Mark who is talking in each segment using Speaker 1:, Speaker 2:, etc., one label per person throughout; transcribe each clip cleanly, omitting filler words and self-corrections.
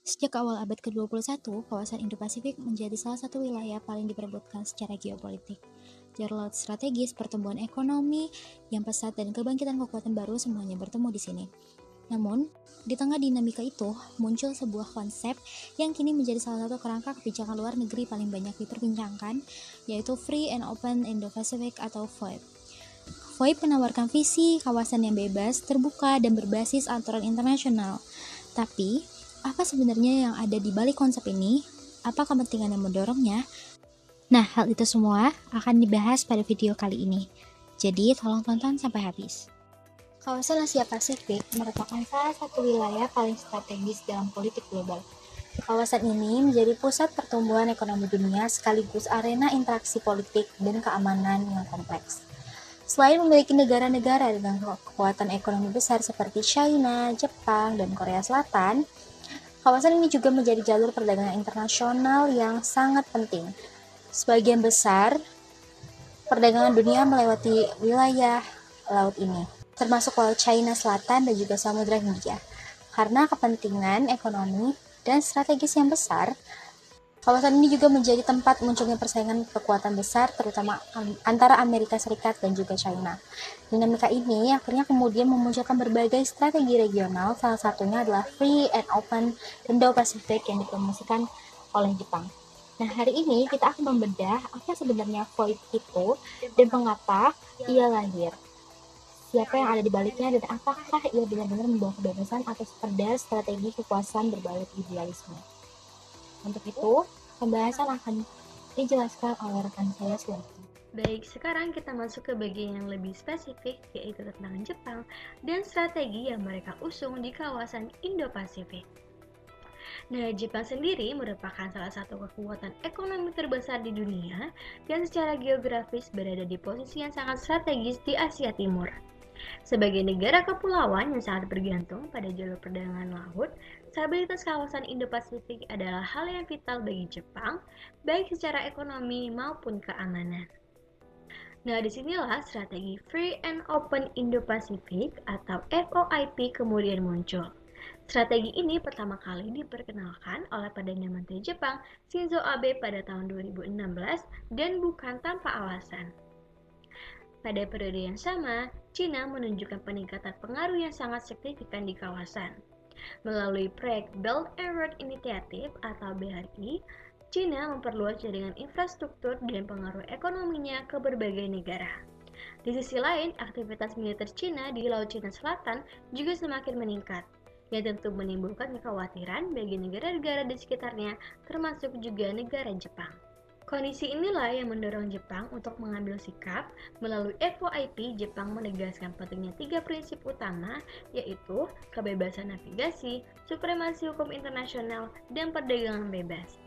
Speaker 1: Sejak awal abad ke-21, kawasan Indo-Pasifik menjadi salah satu wilayah paling diperebutkan secara geopolitik. Jalur laut strategis, pertumbuhan ekonomi yang pesat, dan kebangkitan kekuatan baru semuanya bertemu di sini. Namun, di tengah dinamika itu, muncul sebuah konsep yang kini menjadi salah satu kerangka kebijakan luar negeri paling banyak diperbincangkan, yaitu Free and Open Indo-Pacific atau FOIP. FOIP menawarkan visi kawasan yang bebas, terbuka, dan berbasis aturan internasional. Tapi, apa sebenarnya yang ada di balik konsep ini? Apa kepentingan yang mendorongnya? Nah, hal itu semua akan dibahas pada video kali ini. Jadi, tolong tonton sampai habis. Kawasan Asia Pasifik merupakan salah satu wilayah paling strategis dalam politik global. Kawasan ini menjadi pusat pertumbuhan ekonomi dunia sekaligus arena interaksi politik dan keamanan yang kompleks. Selain memiliki negara-negara dengan kekuatan ekonomi besar seperti China, Jepang, dan Korea Selatan, kawasan ini juga menjadi jalur perdagangan internasional yang sangat penting. Sebagian besar perdagangan dunia melewati wilayah laut ini, termasuk Laut China Selatan dan juga Samudra Hindia. Karena kepentingan ekonomi dan strategis yang besar, kawasan ini juga menjadi tempat munculnya persaingan kekuatan besar, terutama antara Amerika Serikat dan juga China. Dinamika ini akhirnya kemudian memunculkan berbagai strategi regional, salah satunya adalah Free and Open Indo-Pacific yang dipromosikan oleh Jepang. Nah, hari ini kita akan membedah apa sebenarnya FOIP itu dan mengapa ia lahir. Siapa yang ada di baliknya dan apakah ia benar-benar membawa kebebasan atau sekedar strategi kekuasaan berbalut idealisme. Untuk itu, pembahasan akan dijelaskan oleh rekan saya Suwati.
Speaker 2: Baik, sekarang kita masuk ke bagian yang lebih spesifik, yaitu tentang Jepang dan strategi yang mereka usung di kawasan Indo-Pasifik. Nah, Jepang sendiri merupakan salah satu kekuatan ekonomi terbesar di dunia dan secara geografis berada di posisi yang sangat strategis di Asia Timur. Sebagai negara kepulauan yang sangat bergantung pada jalur perdagangan laut, stabilitas kawasan Indo-Pasifik adalah hal yang vital bagi Jepang, baik secara ekonomi maupun keamanan. Nah, disinilah strategi Free and Open Indo-Pacific atau FOIP kemudian muncul. Strategi ini pertama kali diperkenalkan oleh Perdana Menteri Jepang Shinzo Abe pada tahun 2016 dan bukan tanpa alasan. Pada periode yang sama, China menunjukkan peningkatan pengaruh yang sangat signifikan di kawasan. Melalui proyek Belt and Road Initiative atau BRI, China memperluas jaringan infrastruktur dan pengaruh ekonominya ke berbagai negara. Di sisi lain, aktivitas militer China di Laut Cina Selatan juga semakin meningkat, yang tentu menimbulkan kekhawatiran bagi negara-negara di sekitarnya, termasuk juga negara Jepang. Kondisi inilah yang mendorong Jepang untuk mengambil sikap. Melalui FOIP, Jepang menegaskan pentingnya 3 prinsip utama, yaitu kebebasan navigasi, supremasi hukum internasional, dan perdagangan bebas.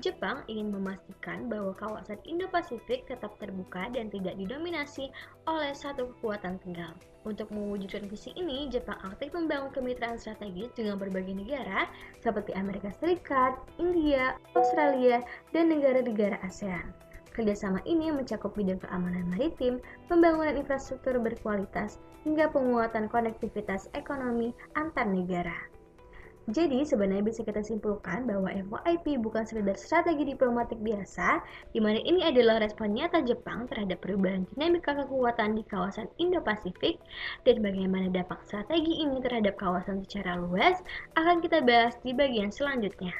Speaker 2: Jepang ingin memastikan bahwa kawasan Indo-Pasifik tetap terbuka dan tidak didominasi oleh satu kekuatan tunggal. Untuk mewujudkan visi ini, Jepang aktif membangun kemitraan strategis dengan berbagai negara seperti Amerika Serikat, India, Australia, dan negara-negara ASEAN. Kerjasama ini mencakup bidang keamanan maritim, pembangunan infrastruktur berkualitas, hingga penguatan konektivitas ekonomi antar negara. Jadi sebenarnya bisa kita simpulkan bahwa FOIP bukan sekedar strategi diplomatik biasa, di mana ini adalah respon nyata Jepang terhadap perubahan dinamika kekuatan di kawasan Indo-Pasifik, dan bagaimana dampak strategi ini terhadap kawasan secara luas akan kita bahas di bagian selanjutnya.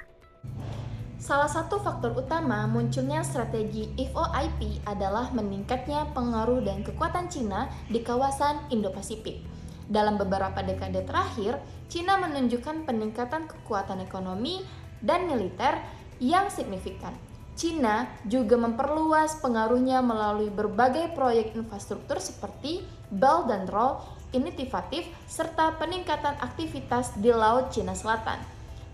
Speaker 3: Salah satu faktor utama munculnya strategi FOIP adalah meningkatnya pengaruh dan kekuatan Cina di kawasan Indo-Pasifik. Dalam beberapa dekade terakhir, Cina menunjukkan peningkatan kekuatan ekonomi dan militer yang signifikan. Cina juga memperluas pengaruhnya melalui berbagai proyek infrastruktur seperti Belt and Road Initiative serta peningkatan aktivitas di Laut Cina Selatan.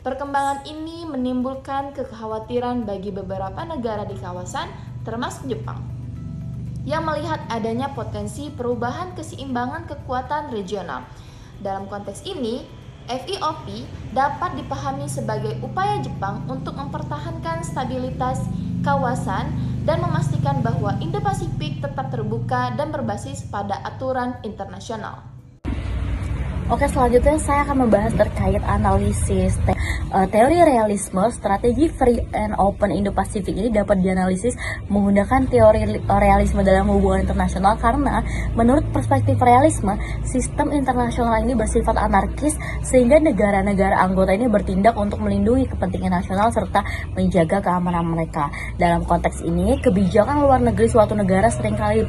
Speaker 3: Perkembangan ini menimbulkan kekhawatiran bagi beberapa negara di kawasan, termasuk Jepang, yang melihat adanya potensi perubahan keseimbangan kekuatan regional. Dalam konteks ini, FOIP dapat dipahami sebagai upaya Jepang untuk mempertahankan stabilitas kawasan dan memastikan bahwa Indo-Pasifik tetap terbuka dan berbasis pada aturan internasional.
Speaker 4: Oke, selanjutnya saya akan membahas terkait analisis teori realisme. Strategi free and open Indo-Pasifik ini dapat dianalisis menggunakan teori realisme dalam hubungan internasional karena menurut perspektif realisme, sistem internasional ini bersifat anarkis sehingga negara-negara anggota ini bertindak untuk melindungi kepentingan nasional serta menjaga keamanan mereka. Dalam konteks ini, kebijakan luar negeri suatu negara seringkali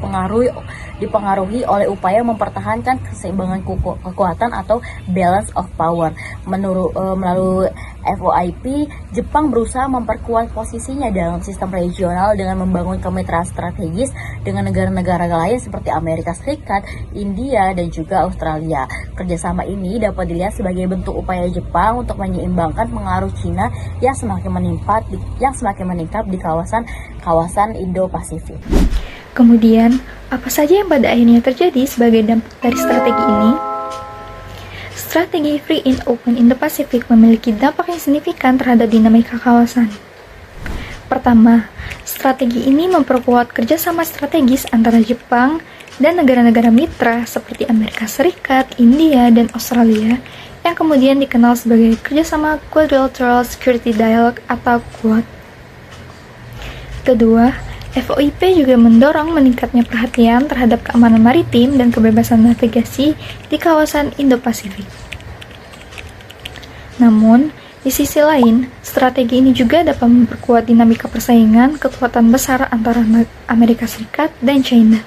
Speaker 4: dipengaruhi oleh upaya mempertahankan keseimbangan kekuatan atau balance of power. Melalui FOIP, Jepang berusaha memperkuat posisinya dalam sistem regional dengan membangun kemitraan strategis dengan negara-negara lain seperti Amerika Serikat, India, dan juga Australia. Kerjasama ini dapat dilihat sebagai bentuk upaya Jepang untuk menyeimbangkan pengaruh Cina yang semakin meningkat di kawasan Indo-Pasifik.
Speaker 5: Kemudian, apa saja yang pada akhirnya terjadi sebagai dampak dari strategi ini? Strategi Free and Open Indo-Pasifik memiliki dampak yang signifikan terhadap dinamika kawasan. Pertama, strategi ini memperkuat kerjasama strategis antara Jepang dan negara-negara mitra seperti Amerika Serikat, India, dan Australia yang kemudian dikenal sebagai kerjasama Quadrilateral Security Dialogue atau QUAD. Kedua, FOIP juga mendorong meningkatnya perhatian terhadap keamanan maritim dan kebebasan navigasi di kawasan Indo-Pasifik. Namun, di sisi lain, strategi ini juga dapat memperkuat dinamika persaingan kekuatan besar antara Amerika Serikat dan China.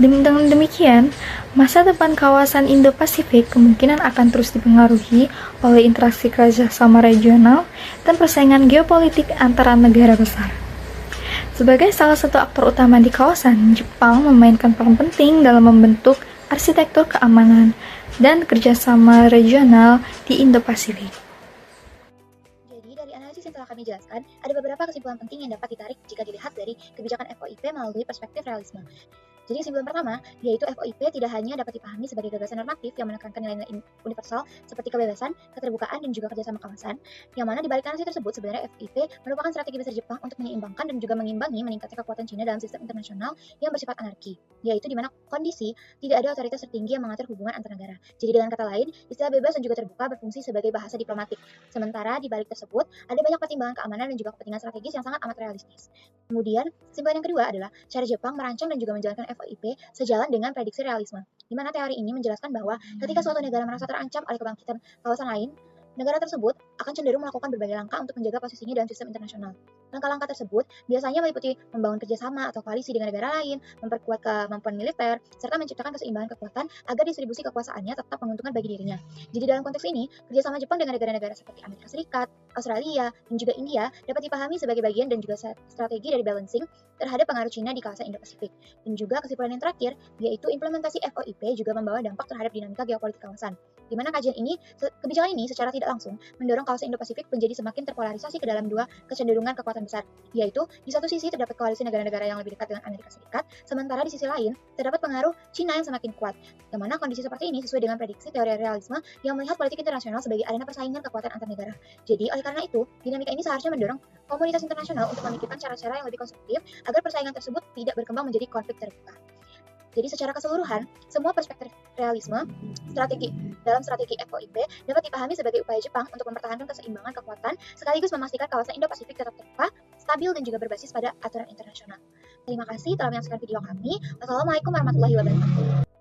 Speaker 5: Dengan demikian, masa depan kawasan Indo-Pasifik kemungkinan akan terus dipengaruhi oleh interaksi kerjasama regional dan persaingan geopolitik antara negara besar. Sebagai salah satu aktor utama di kawasan, Jepang memainkan peran penting dalam membentuk arsitektur keamanan dan kerjasama regional di Indo-Pasifik.
Speaker 1: Jadi, dari analisis yang telah kami jelaskan, ada beberapa kesimpulan penting yang dapat ditarik jika dilihat dari kebijakan FOIP melalui perspektif realisme. Jadi kesimpulan pertama, yaitu FOIP tidak hanya dapat dipahami sebagai gagasan normatif yang menekankan nilai-nilai universal seperti kebebasan, keterbukaan, dan juga kerjasama kawasan, yang mana di balik analisis tersebut sebenarnya FOIP merupakan strategi besar Jepang untuk menyeimbangkan dan juga mengimbangi meningkatnya kekuatan Cina dalam sistem internasional yang bersifat anarki, yaitu di mana kondisi tidak ada otoritas tertinggi yang mengatur hubungan antar negara. Jadi dengan kata lain, istilah bebas dan juga terbuka berfungsi sebagai bahasa diplomatik. Sementara di balik tersebut, ada banyak pertimbangan keamanan dan juga kepentingan strategis yang sangat amat realistis. Kemudian, kesimpulan yang kedua adalah cara Jepang merancang dan juga menjalankan FOIP sejalan dengan prediksi realisme, di mana teori ini menjelaskan bahwa ketika suatu negara merasa terancam oleh kebangkitan kawasan lain, negara tersebut akan cenderung melakukan berbagai langkah untuk menjaga posisinya dalam sistem internasional. Langkah-langkah tersebut biasanya meliputi membangun kerjasama atau koalisi dengan negara lain, memperkuat kemampuan militer, serta menciptakan keseimbangan kekuatan agar distribusi kekuasaannya tetap menguntungkan bagi dirinya. Jadi dalam konteks ini, kerjasama Jepang dengan negara-negara seperti Amerika Serikat, Australia, dan juga India dapat dipahami sebagai bagian dan juga strategi dari balancing terhadap pengaruh Cina di kawasan Indo-Pasifik. Dan juga kesimpulan yang terakhir, yaitu implementasi FOIP juga membawa dampak terhadap dinamika geopolitik kawasan, di mana kebijakan ini secara tidak langsung mendorong kawasan Indo-Pasifik menjadi semakin terpolarisasi ke dalam dua kecenderungan kekuatan besar, yaitu di satu sisi terdapat koalisi negara-negara yang lebih dekat dengan Amerika Serikat, sementara di sisi lain terdapat pengaruh Cina yang semakin kuat. Yang mana kondisi seperti ini sesuai dengan prediksi teori realisme yang melihat politik internasional sebagai arena persaingan kekuatan antar negara. Jadi oleh karena itu, dinamika ini seharusnya mendorong komunitas internasional untuk memikirkan cara-cara yang lebih konstruktif agar persaingan tersebut tidak berkembang menjadi konflik terbuka. Jadi secara keseluruhan, semua perspektif realisme dalam strategi FOIP dapat dipahami sebagai upaya Jepang untuk mempertahankan keseimbangan kekuatan sekaligus memastikan kawasan Indo-Pasifik tetap terbuka, stabil, dan juga berbasis pada aturan internasional. Terima kasih telah menyaksikan video kami. Wassalamualaikum warahmatullahi wabarakatuh.